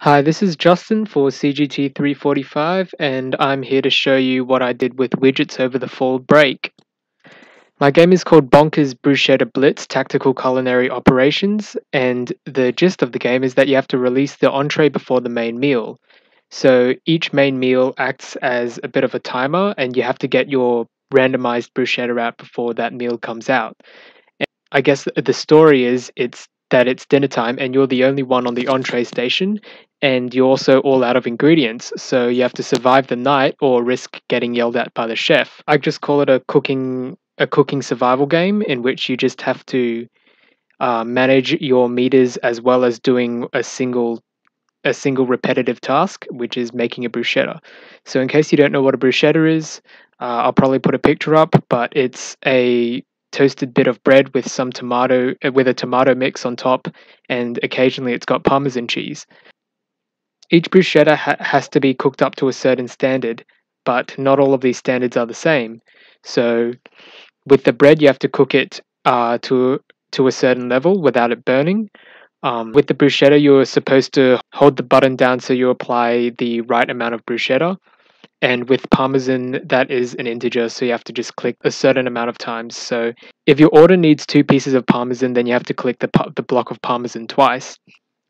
Hi, this is Justin for CGT345, and I'm here to show you what I did with widgets over the fall break. My game is called Bonkers Bruschetta Blitz Tactical Culinary Operations, and the gist of the game is that you have to release the entree before the main meal. So each main meal acts as a bit of a timer, and you have to get your randomized bruschetta out before that meal comes out. I guess the story is it's dinner time and you're the only one on the entree station, and you're also all out of ingredients, so you have to survive the night or risk getting yelled at by the chef. I just call it a cooking survival game in which you just have to manage your meters as well as doing a single repetitive task, which is making a bruschetta. So, in case you don't know what a bruschetta is, I'll probably put a picture up, but it's a toasted bit of bread with with a tomato mix on top, and occasionally it's got Parmesan cheese. Each bruschetta has to be cooked up to a certain standard, but not all of these standards are the same. So, with the bread, you have to cook it to a certain level without it burning. With the bruschetta, you're supposed to hold the button down so you apply the right amount of bruschetta. And with Parmesan, that is an integer, so you have to just click a certain amount of times. So if your order needs 2 pieces of Parmesan, then you have to click the block of Parmesan twice.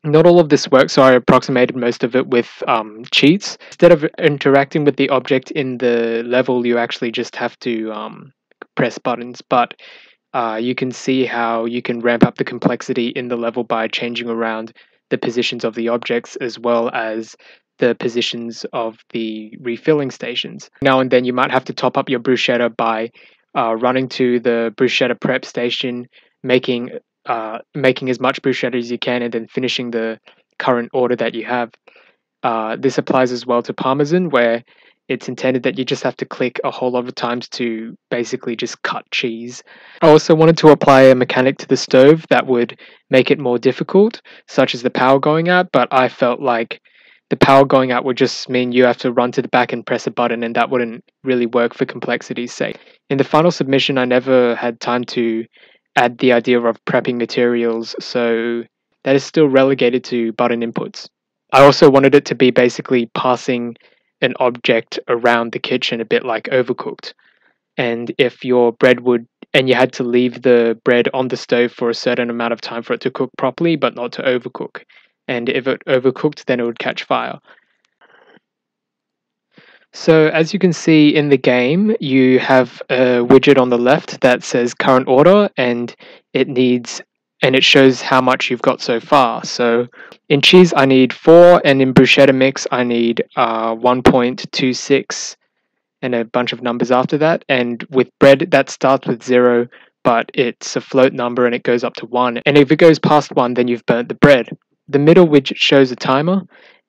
Not all of this works, so I approximated most of it with cheats. Instead of interacting with the object in the level, you actually just have to press buttons. But you can see how you can ramp up the complexity in the level by changing around the positions of the objects as well as the positions of the refilling stations. Now and then you might have to top up your bruschetta by running to the bruschetta prep station, making as much bruschetta as you can, and then finishing the current order that you have. This applies as well to Parmesan, where it's intended that you just have to click a whole lot of times to basically just cut cheese. I also wanted to apply a mechanic to the stove that would make it more difficult, such as the power going out, but I felt like the power going out would just mean you have to run to the back and press a button, and that wouldn't really work for complexity's sake. In the final submission, I never had time to add the idea of prepping materials, so that is still relegated to button inputs. I also wanted it to be basically passing an object around the kitchen, a bit like Overcooked. And if your bread would, and you had to leave the bread on the stove for a certain amount of time for it to cook properly, but not to overcook. And if it overcooked, then it would catch fire. So as you can see in the game, you have a widget on the left that says current order, and it shows how much you've got so far. So in cheese, I need 4, and in bruschetta mix, I need 1.26 and a bunch of numbers after that. And with bread, that starts with 0, but it's a float number and it goes up to 1. And if it goes past 1, then you've burnt the bread. The middle widget shows a timer,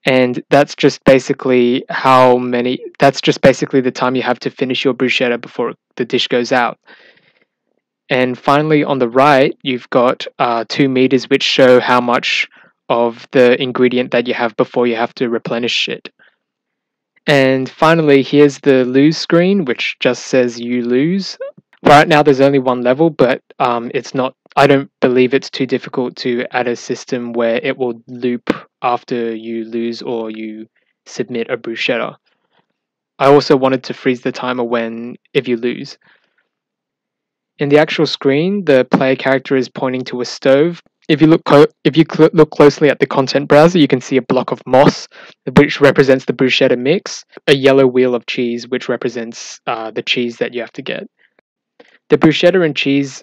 and that's just basically the time you have to finish your bruschetta before the dish goes out. And finally, on the right, you've got 2 meters, which show how much of the ingredient that you have before you have to replenish it. And finally, here's the lose screen, which just says you lose. Right now, there's only one level, but it's not. I don't believe it's too difficult to add a system where it will loop after you lose or you submit a bruschetta. I also wanted to freeze the timer if you lose. In the actual screen, the player character is pointing to a stove. If you look closely at the content browser, you can see a block of moss, which represents the bruschetta mix, a yellow wheel of cheese, which represents the cheese that you have to get. The bruschetta and cheese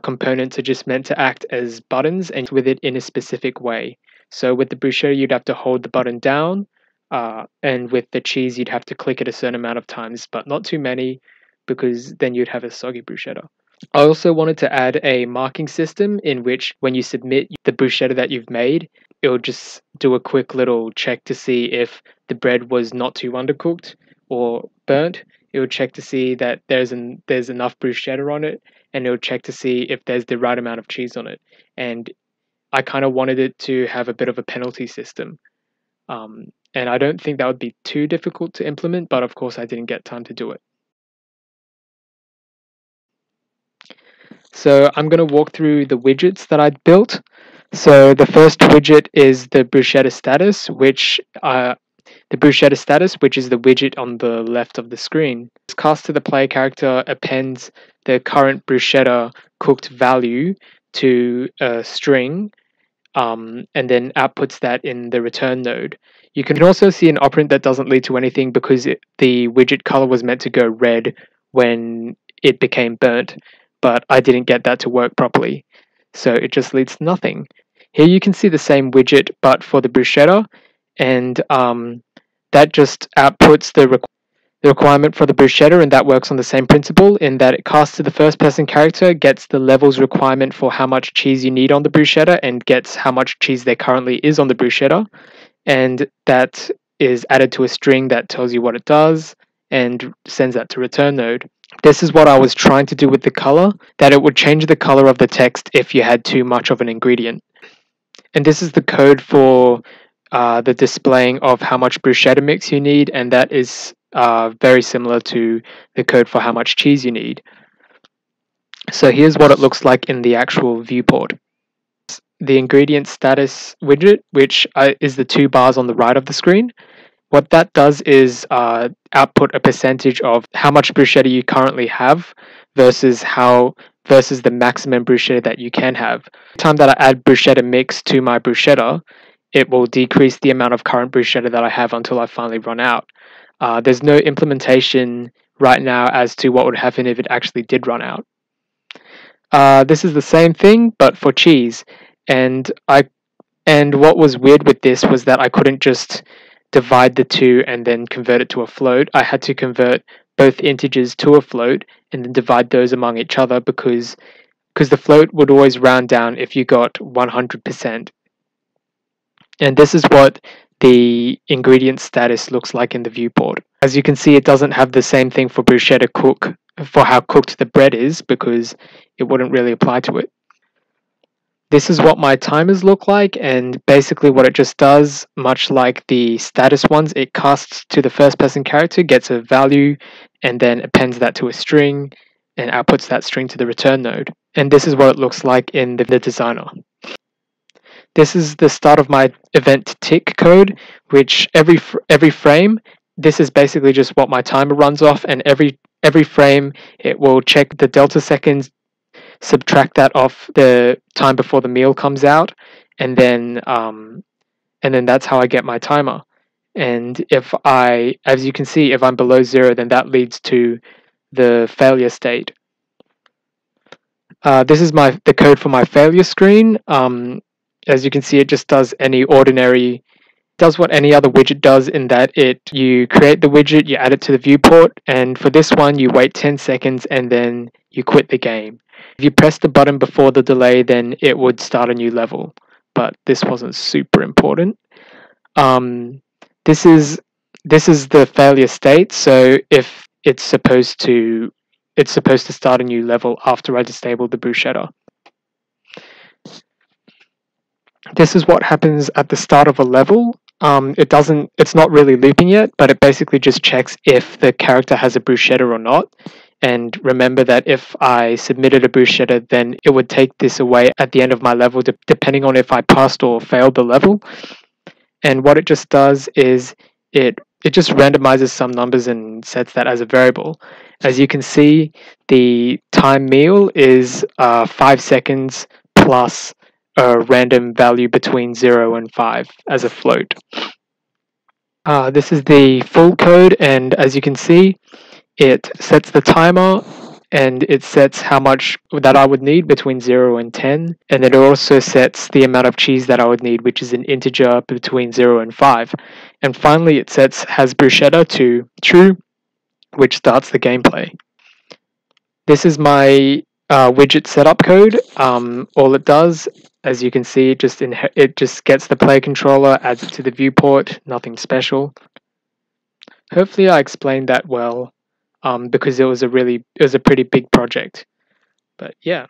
components are just meant to act as buttons and with it in a specific way. So with the bruschetta, you'd have to hold the button down, and with the cheese, you'd have to click it a certain amount of times, but not too many, because then you'd have a soggy bruschetta. I also wanted to add a marking system in which when you submit the bruschetta that you've made, it will just do a quick little check to see if the bread was not too undercooked or burnt. It will check to see that there's enough bruschetta on it, and it will check to see if there's the right amount of cheese on it. And I kind of wanted it to have a bit of a penalty system. And I don't think that would be too difficult to implement, but of course I didn't get time to do it. So I'm going to walk through the widgets that I built. So the first widget is the bruschetta status, which is the widget on the left of the screen. It's cast to the player character appends the current bruschetta cooked value to a string, and then outputs that in the return node. You can also see an operand that doesn't lead to anything because the widget color was meant to go red when it became burnt, but I didn't get that to work properly, so it just leads to nothing. Here you can see the same widget but for the bruschetta, and that just outputs the requirement for the bruschetta, and that works on the same principle in that it casts to the first person character, gets the levels requirement for how much cheese you need on the bruschetta, and gets how much cheese there currently is on the bruschetta, and that is added to a string that tells you what it does and sends that to return node. This is what I was trying to do with the color, that it would change the color of the text if you had too much of an ingredient. And this is the code for the displaying of how much bruschetta mix you need, and that is very similar to the code for how much cheese you need. So here's what it looks like in the actual viewport. The ingredient status widget, which is the two bars on the right of the screen. What that does is output a percentage of how much bruschetta you currently have versus the maximum bruschetta that you can have. Every time that I add bruschetta mix to my bruschetta, it will decrease the amount of current bruschetta that I have until I finally run out. There's no implementation right now as to what would happen if it actually did run out. This is the same thing, but for cheese. And what was weird with this was that I couldn't just divide the two and then convert it to a float. I had to convert both integers to a float and then divide those among each other because the float would always round down if you got 100%. And this is what the ingredient status looks like in the viewport. As you can see, it doesn't have the same thing for bruschetta cook, for how cooked the bread is, because it wouldn't really apply to it. This is what my timers look like, and basically what it just does, much like the status ones, it casts to the first person character, gets a value, and then appends that to a string, and outputs that string to the return node. And this is what it looks like in the designer. This is the start of my event tick code, which every frame, this is basically just what my timer runs off, and every frame it will check the delta seconds, subtract that off the time before the meal comes out, and then that's how I get my timer. And as you can see, if I'm below 0, then that leads to the failure state. This is the code for my failure screen. As you can see, it just does what any other widget does, in that you create the widget, you add it to the viewport, and for this one you wait 10 seconds and then you quit the game. If you press the button before the delay, then it would start a new level, but this wasn't super important. This is the failure state, so if it's supposed to start a new level after I disable the bruschetta. This is what happens at the start of a level. It's not really looping yet, but it basically just checks if the character has a bruschetta or not. And remember that if I submitted a bruschetta, then it would take this away at the end of my level, depending on if I passed or failed the level. And what it just does is it just randomizes some numbers and sets that as a variable. As you can see, the time meal is 5 seconds plus a random value between 0 and 5 as a float. This is the full code, and as you can see, it sets the timer and it sets how much that I would need between 0 and 10, and it also sets the amount of cheese that I would need, which is an integer between 0 and 5. And finally it sets has bruschetta to true, which starts the gameplay. This is my widget setup code. All it does, as you can see, it just gets the player controller, adds it to the viewport, nothing special. Hopefully I explained that well, because it was a pretty big project. But yeah.